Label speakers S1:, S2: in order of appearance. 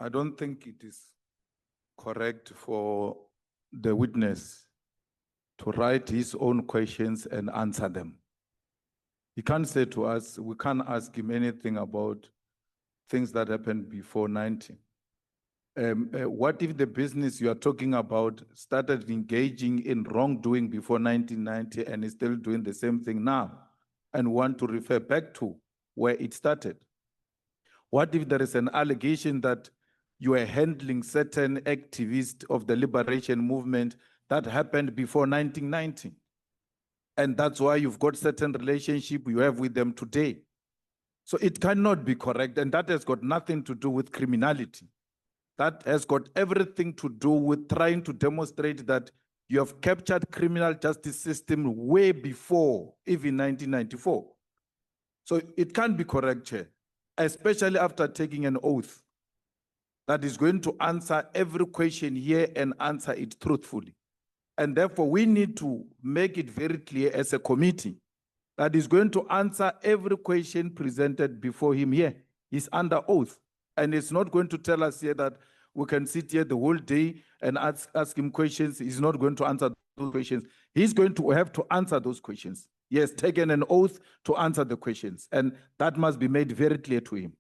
S1: I don't think it is correct for the witness to write his own questions and answer them. He can't say to us, we can't ask him anything about things that happened before 19. What if the business you are talking about started engaging in wrongdoing before 1990 and is still doing the same thing now and want to refer back to where it started? What if there is an allegation that you are handling certain activists of the liberation movement that happened before 1990? And that's why you've got certain relationship you have with them today. So it cannot be correct, and that has got nothing to do with criminality. That has got everything to do with trying to demonstrate that you have captured criminal justice system way before even 1994. So it can't be correct, Chair, especially after taking an oath that is going to answer every question here and answer it truthfully. And therefore, we need to make it very clear as a committee that is going to answer every question presented before him here. He's under oath. And it's not going to tell us here that we can sit here the whole day and ask him questions. He's not going to answer those questions. He's going to have to answer those questions. He has taken an oath to answer the questions. And that must be made very clear to him.